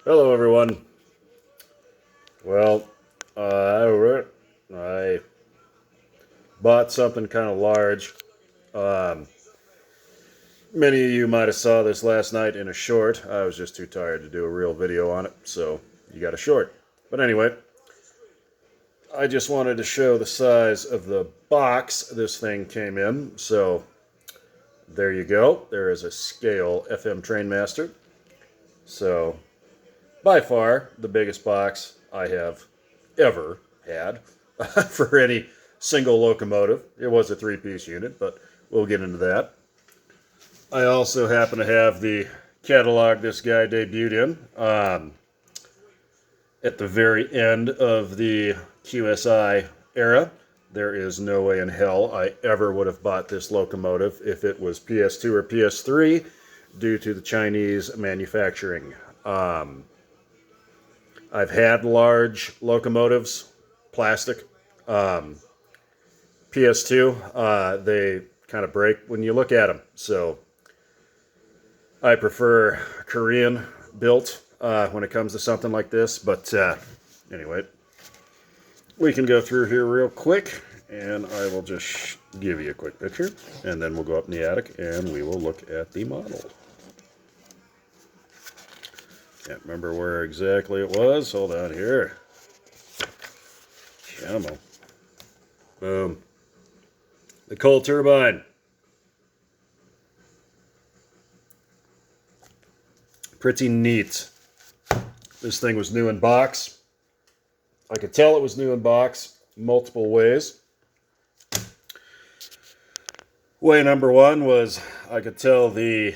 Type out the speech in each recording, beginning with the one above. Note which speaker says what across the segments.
Speaker 1: Hello, everyone. Well, I bought something kind of large. Um, Many of you might have saw this last night in a short. I was just too tired to do a real video on it, so you got a short. But anyway, I just wanted to show the size of the box this thing came in. So there you go. There is a scale FM Trainmaster. So by far the biggest box I have ever had for any single locomotive. It was a three-piece unit, but we'll get into that. I also happen to have the catalog this guy debuted in at the very end of the QSI era. There is no way in hell I ever would have bought this locomotive if it was PS2 or PS3 due to the Chinese manufacturing. I've had large locomotives, plastic. PS2, they kind of break when you look at them. So I prefer Korean built when it comes to something like this. But anyway, we can go through here real quick, and I will just give you a quick picture, and then we'll go up in the attic and we will look at the model. Can't remember where exactly it was. Hold on here. Come on. Boom. The coal turbine. Pretty neat. This thing was new in box. I could tell it was new in box multiple ways. Way number one was I could tell the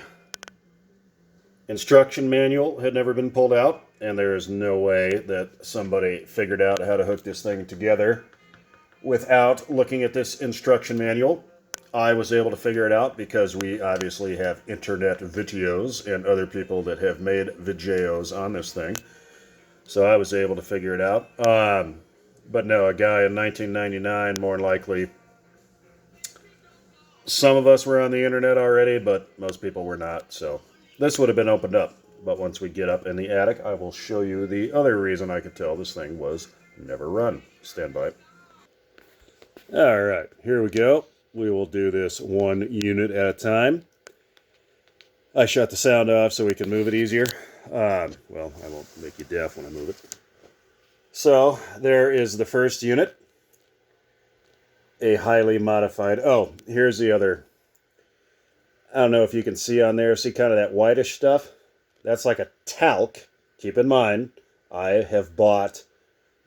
Speaker 1: instruction manual had never been pulled out, and there is no way that somebody figured out how to hook this thing together without looking at this instruction manual. I was able to figure it out because we obviously have internet videos and other people that have made videos on this thing. So I was able to figure it out. But no, a guy in 1999, more than likely, some of us were on the internet already, but most people were not. So this would have been opened up. But once we get up in the attic, I will show you the other reason I could tell this thing was never run. Stand by. All right, here we go. We will do this one unit at a time. I shut the sound off so we can move it easier. Well, I won't make you deaf when I move it. So there is the first unit. A highly modified... Oh, here's the other... I don't know if you can see on there. See kind of that whitish stuff? That's like a talc. Keep in mind, I have bought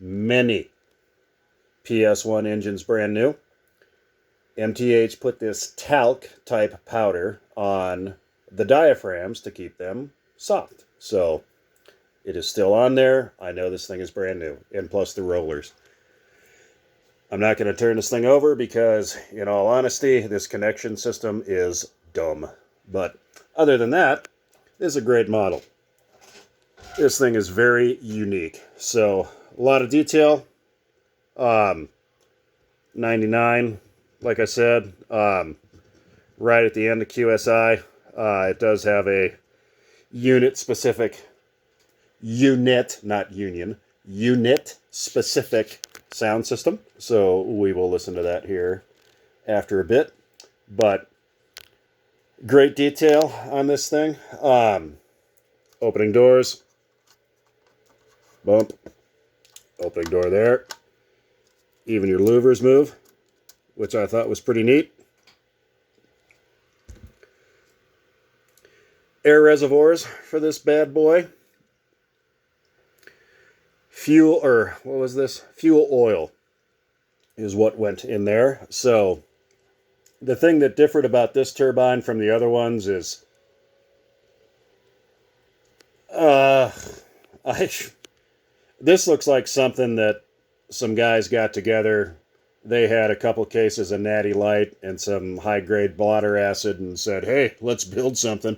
Speaker 1: many PS1 engines brand new. MTH put this talc type powder on the diaphragms to keep them soft. So it is still on there. I know this thing is brand new. And plus the rollers. I'm not going to turn this thing over because, in all honesty, this connection system is dumb. But other than that, this is a great model. This thing is very unique. So a lot of detail. 99, like I said, right at the end of QSI. It does have a unit-specific, not union, unit-specific sound system. So we will listen to that here after a bit. But great detail on this thing. Opening doors. Bump. Opening door there. Even your louvers move, which I thought was pretty neat. Air reservoirs for this bad boy. Fuel oil is what went in there. So the thing that differed about this turbine from the other ones is this looks like something that some guys got together. They had a couple cases of Natty Light and some high-grade blotter acid and said, hey, let's build something.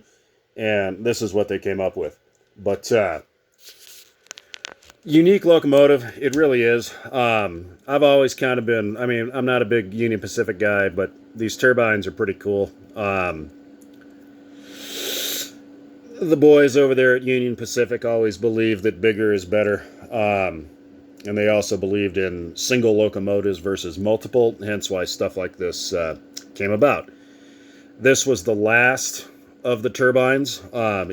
Speaker 1: And this is what they came up with. But unique locomotive, it really is. I've always kind of been, I'm not a big Union Pacific guy, but these turbines are pretty cool. The boys over there at Union Pacific always believed that bigger is better. And they also believed in single locomotives versus multiple, hence why stuff like this came about. This was the last of the turbines.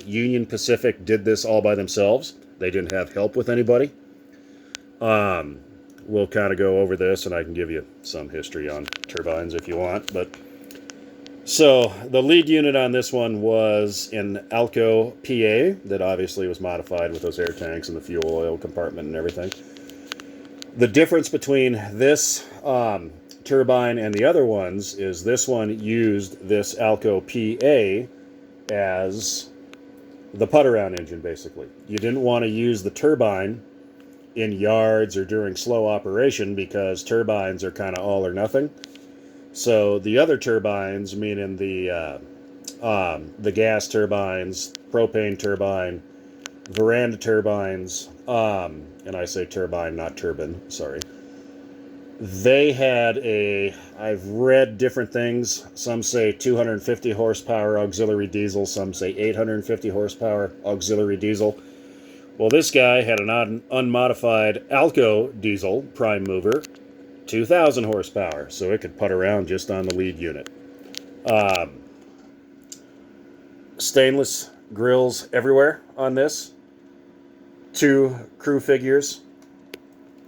Speaker 1: Union Pacific did this all by themselves. They didn't have help with anybody. We'll kind of go over this, and I can give you some history on turbines if you want. But so the lead unit on this one was an Alco PA that obviously was modified with those air tanks and the fuel oil compartment and everything. The difference between this turbine and the other ones is this one used this Alco PA as the put-around engine, basically. You didn't want to use the turbine in yards or during slow operation because turbines are kind of all or nothing. So the other turbines, meaning the gas turbines, propane turbine, veranda turbines, and I say turbine, not turbine, sorry. They had I've read different things. Some say 250 horsepower auxiliary diesel, some say 850 horsepower auxiliary diesel. Well, this guy had an unmodified Alco diesel prime mover, 2,000 horsepower, so it could put around just on the lead unit. Stainless grills everywhere on this. 2 crew figures.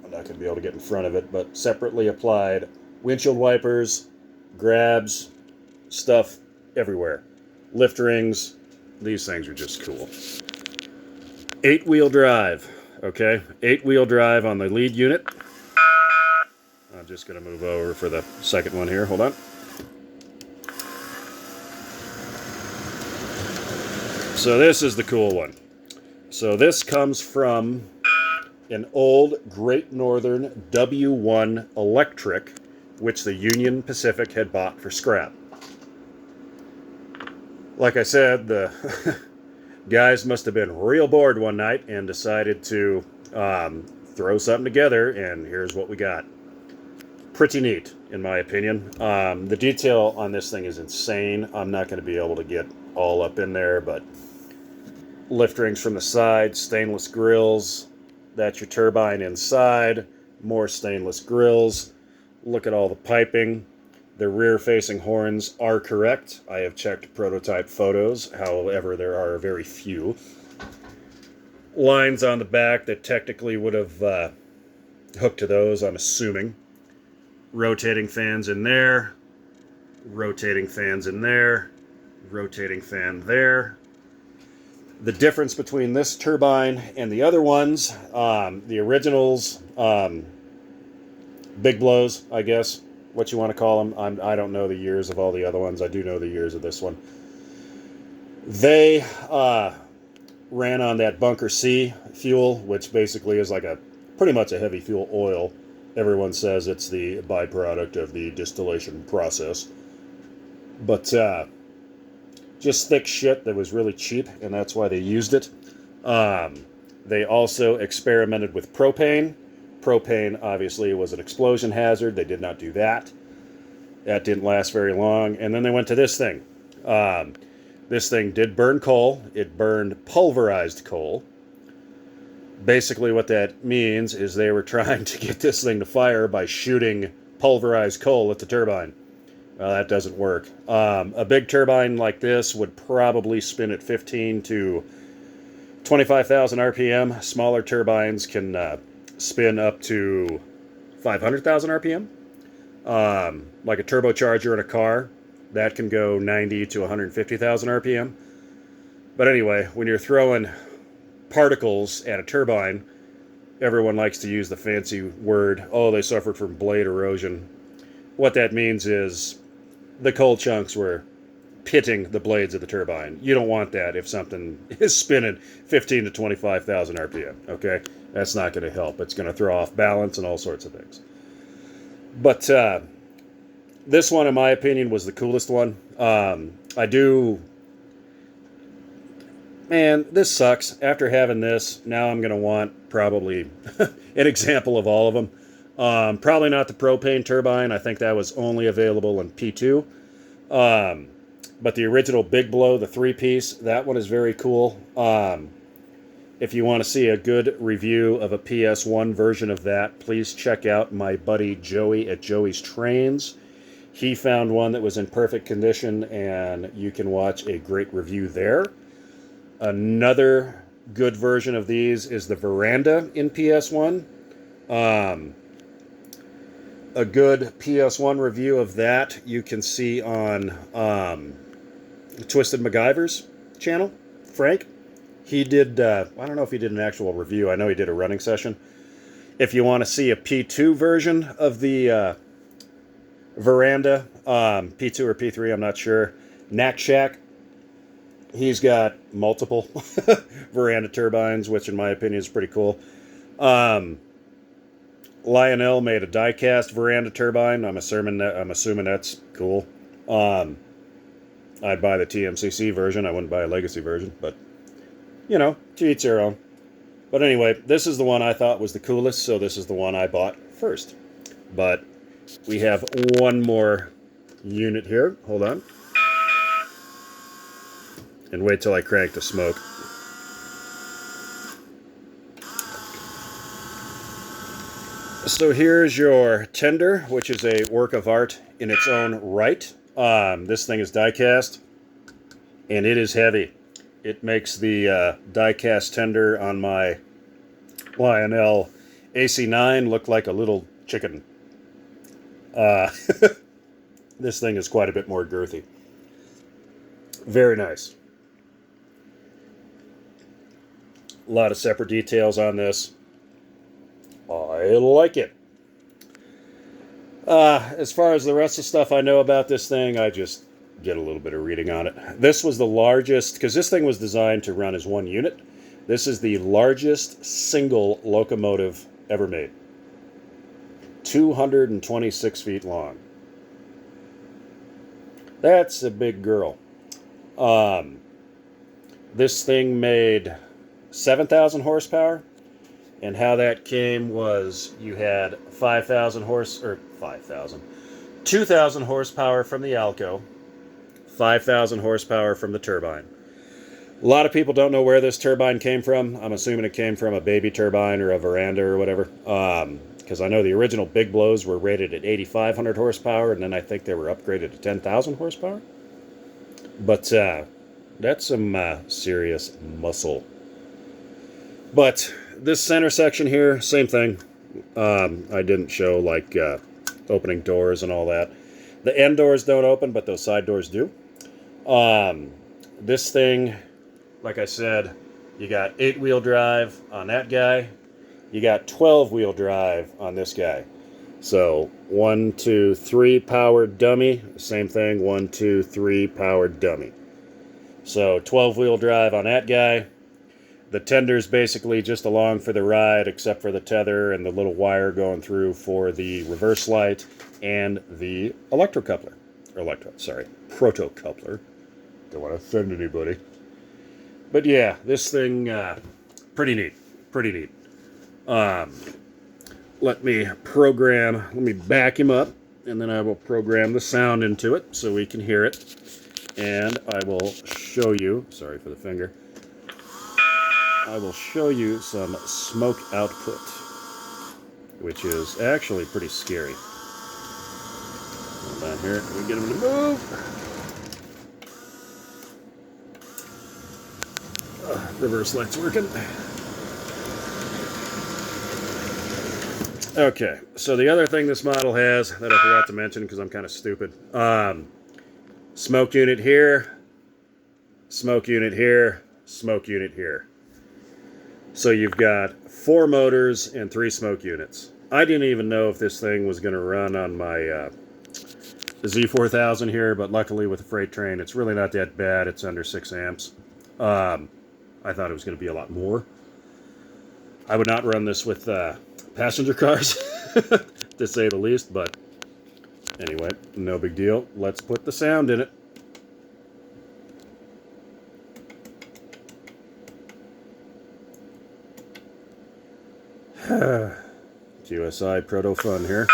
Speaker 1: I'm not going to be able to get in front of it, but separately applied windshield wipers, grabs, stuff everywhere. Lift rings. These things are just cool. 8-wheel drive. Okay, 8-wheel drive on the lead unit. I'm just going to move over for the second one here. Hold on. So this is the cool one. So this comes from an old Great Northern W1 electric, which the Union Pacific had bought for scrap. Like I said, the guys must have been real bored one night and decided to throw something together, and here's what we got. Pretty neat, in my opinion. The detail on this thing is insane. I'm not going to be able to get all up in there, but lift rings from the side, stainless grills. That's your turbine inside. More stainless grills. Look at all the piping. The rear-facing horns are correct. I have checked prototype photos. However, there are very few lines on the back that technically would have hooked to those, I'm assuming. Rotating fans in there. Rotating fans in there. Rotating fan there. The difference between this turbine and the other ones, the originals, big blows, I guess, what you want to call them. I don't know the years of all the other ones. I do know the years of this one. They ran on that bunker C fuel, which basically is like pretty much a heavy fuel oil. Everyone says it's the byproduct of the distillation process. But just thick shit that was really cheap, and that's why they used it. They also experimented with propane. Propane, obviously, was an explosion hazard. They did not do that. That didn't last very long. And then they went to this thing. This thing did burn coal. It burned pulverized coal. Basically, what that means is they were trying to get this thing to fire by shooting pulverized coal at the turbine. Well, that doesn't work. A big turbine like this would probably spin at 15 to 25,000 RPM. Smaller turbines can spin up to 500,000 RPM. Like a turbocharger in a car, that can go 90 to 150,000 RPM. But anyway, when you're throwing particles at a turbine, everyone likes to use the fancy word, oh, they suffered from blade erosion. What that means is the coal chunks were pitting the blades of the turbine. You don't want that if something is spinning 15 to 25,000 RPM, okay? That's not going to help. It's going to throw off balance and all sorts of things. But this one, in my opinion, was the coolest one. Man, this sucks. After having this, now I'm going to want probably an example of all of them. Probably not the propane turbine. I think that was only available in P2. But the original Big Blow, the 3-piece, that one is very cool. If you want to see a good review of a PS1 version of that, please check out my buddy Joey at Joey's Trains. He found one that was in perfect condition, and you can watch a great review there. Another good version of these is the Veranda in PS1. A good PS1 review of that you can see on Twisted MacGyver's channel, Frank. He did, I don't know if he did an actual review. I know he did a running session. If you want to see a P2 version of the Veranda, P2 or P3, I'm not sure. Knack Shack, he's got multiple Veranda turbines, which in my opinion is pretty cool. Lionel made a die-cast Veranda turbine. I'm assuming that's cool. I'd buy the TMCC version. I wouldn't buy a Legacy version, but you know, to each their own. But anyway, this is the one I thought was the coolest, so this is the one I bought first. But we have one more unit here. Hold on. And wait till I crank the smoke. So here's your tender, which is a work of art in its own right. This thing is die-cast, and it is heavy. It makes the die-cast tender on my Lionel AC9 look like a little chicken. This thing is quite a bit more girthy. Very nice. A lot of separate details on this. I like it. As far as the rest of the stuff I know about this thing, I just did a little bit of reading on it. This was the largest, because this thing was designed to run as one unit. This is the largest single locomotive ever made. 226 feet long. That's a big girl. This thing made 7,000 horsepower. And how that came was you had 2,000 horsepower from the Alco, 5,000 horsepower from the turbine. A lot of people don't know where this turbine came from. I'm assuming it came from a baby turbine or a Veranda or whatever. Because I know the original Big Blows were rated at 8,500 horsepower, and then I think they were upgraded to 10,000 horsepower. But that's some serious muscle. But this center section here, same thing. I didn't show like opening doors and all that. The end doors don't open, but those side doors do. This thing, like I said, you got 8-wheel drive on that guy. You got 12-wheel drive on this guy. So 1, 2, 3 powered dummy. Same thing, 1, 2, 3 powered dummy. So 12-wheel drive on that guy. The tender's basically just along for the ride, except for the tether and the little wire going through for the reverse light and the proto-coupler. Don't want to offend anybody. But yeah, this thing, pretty neat. Let me back him up, and then I will program the sound into it so we can hear it. And I will show you, sorry for the finger, I will show you some smoke output, which is actually pretty scary. Hold on here, let me get him to move. Reverse light's working. Okay, so the other thing this model has that I forgot to mention because I'm kind of stupid. Smoke unit here, smoke unit here, smoke unit here. So you've got 4 motors and 3 smoke units. I didn't even know if this thing was going to run on my Z4000 here, but luckily with the freight train, it's really not that bad. It's under 6 amps. I thought it was going to be a lot more. I would not run this with passenger cars, to say the least, but anyway, no big deal. Let's put the sound in it. QSI proto fun here.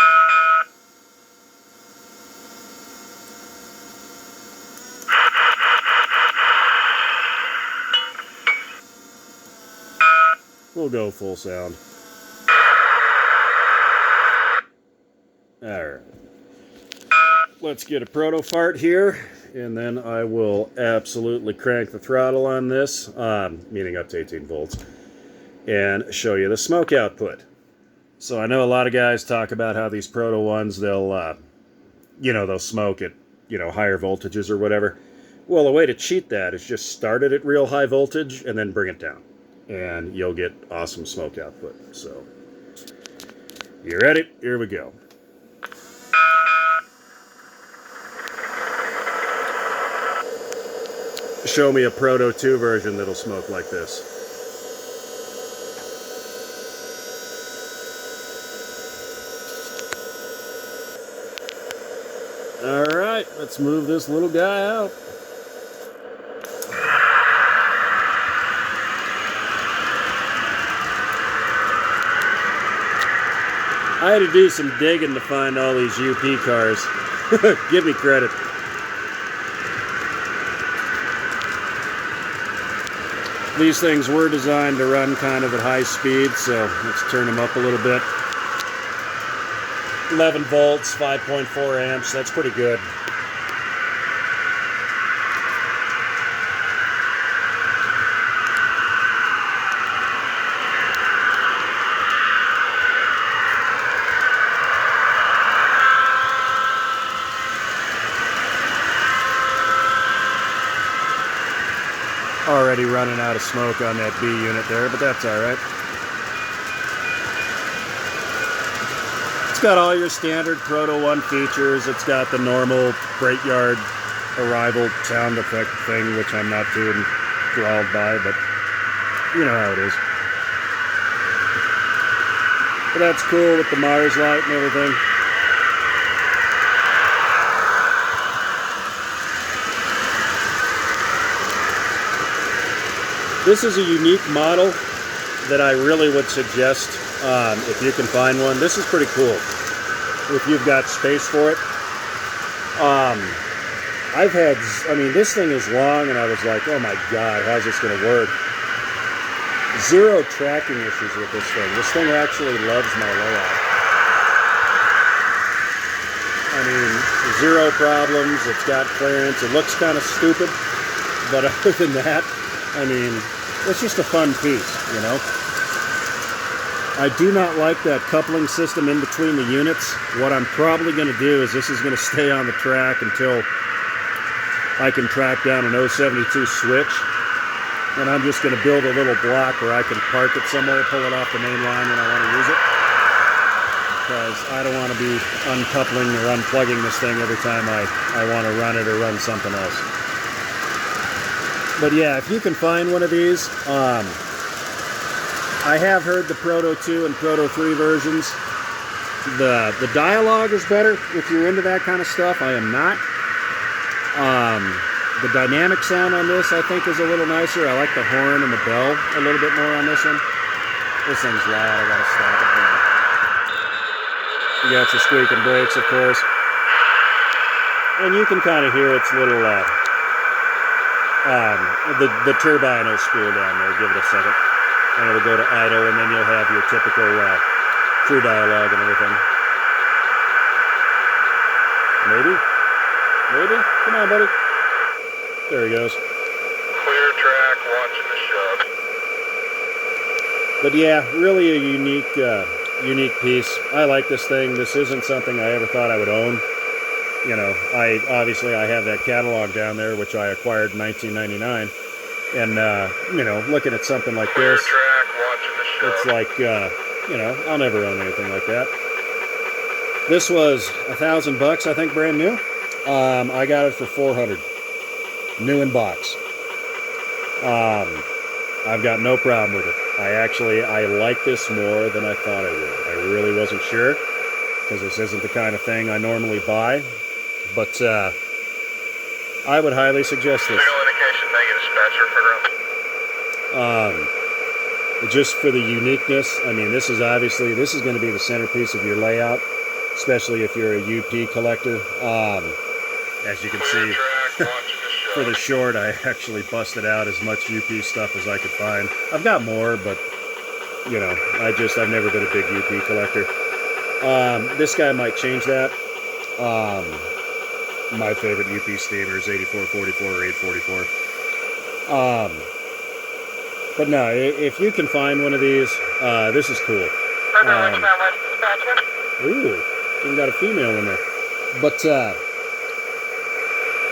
Speaker 1: We'll go full sound. Alright. Let's get a proto fart here, and then I will absolutely crank the throttle on this, meaning up to 18 volts, and show you the smoke output. So I know a lot of guys talk about how these proto ones, they'll smoke at, higher voltages or whatever. Well, a way to cheat that is just start it at real high voltage and then bring it down, and you'll get awesome smoke output. So, you ready? Here we go. Show me a Proto 2 version that'll smoke like this. Alright, let's move this little guy out. I had to do some digging to find all these UP cars. Give me credit. These things were designed to run kind of at high speed, so let's turn them up a little bit. 11 volts, 5.4 amps, that's pretty good. Already running out of smoke on that B unit there, but that's alright. It's got all your standard Proto 1 features. It's got the normal freight yard arrival sound effect thing, which I'm not too enthralled by, but you know how it is. But that's cool with the Mars light and everything. This is a unique model that I really would suggest if you can find one. This is pretty cool if you've got space for it. This thing is long, and I was like, oh my god, how's this going to work? Zero tracking issues with this thing. This thing actually loves my layout. I mean, zero problems. It's got clearance. It looks kind of stupid, but other than that, I mean, it's just a fun piece, you know? I do not like that coupling system in between the units. What I'm probably going to do is this is going to stay on the track until I can track down an 072 switch. And I'm just going to build a little block where I can park it somewhere, pull it off the main line when I want to use it. Because I don't want to be uncoupling or unplugging this thing every time I want to run it or run something else. But yeah, if you can find one of these, I have heard the Proto 2 and Proto 3 versions. The dialogue is better if you're into that kind of stuff. I am not. The dynamic sound on this, I think, is a little nicer. I like the horn and the bell a little bit more on this one. This thing's loud. I gotta stop it now. You got your squeaking brakes, of course. And you can kind of hear its little... the turbine will spool down there. Give it a second. And it'll go to idle, and then you'll have your typical crew dialogue and everything. Maybe? Maybe? Come on, buddy. There he goes.
Speaker 2: Clear track, watching the shove.
Speaker 1: But yeah, really a unique piece. I like this thing. This isn't something I ever thought I would own. You know, I have that catalog down there, which I acquired in 1999. And, looking at something like this, it's like, I'll never own anything like that. This was $1,000, I think, brand new. I got it for $400, new in box. I've got no problem with it. I like this more than I thought I would. I really wasn't sure, because this isn't the kind of thing I normally buy. But I would highly suggest this. Just for the uniqueness. I mean, this is going to be the centerpiece of your layout, especially if you're a UP collector. As you can see, for the short, I actually busted out as much UP stuff as I could find. I've got more, but you know, I've never been a big UP collector. This guy might change that. My favorite UP steamer is 8444 or 844. But no, if you can find one of these, this is cool. Ooh, even got a female in there. But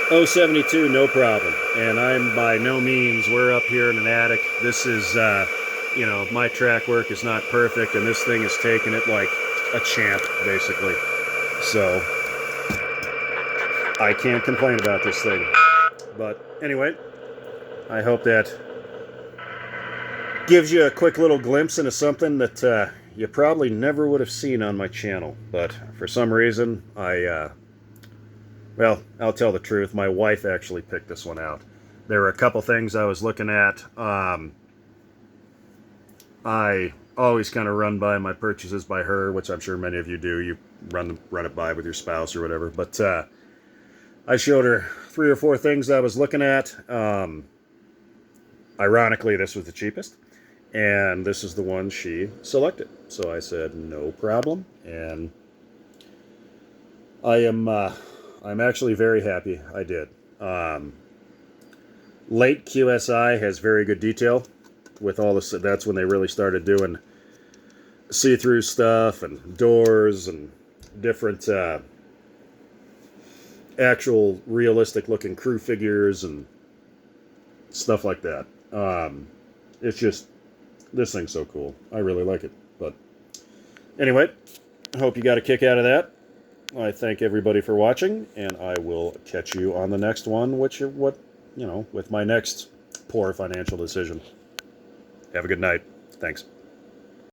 Speaker 1: 072, no problem. And I'm by no means, we're up here in an attic. This is, you know, my track work is not perfect, and this thing is taking it like a champ, basically. So, I can't complain about this thing. But anyway, I hope that gives you a quick little glimpse into something that you probably never would have seen on my channel. But for some reason, well, I'll tell the truth. My wife actually picked this one out. There were a couple things I was looking at. I always kind of run by my purchases by her, which I'm sure many of you do. You run it by with your spouse or whatever. But I showed her 3 or 4 things I was looking at. Ironically, this was the cheapest. And this is the one she selected. So I said, no problem. And I'm actually very happy I did. Late QSI has very good detail with all this. That's when they really started doing see-through stuff and doors and different actual realistic looking crew figures and stuff like that. It's just, this thing's so cool. I really like it. But anyway, I hope you got a kick out of that. I thank everybody for watching, and I will catch you on the next one, with my next poor financial decision. Have a good night. Thanks.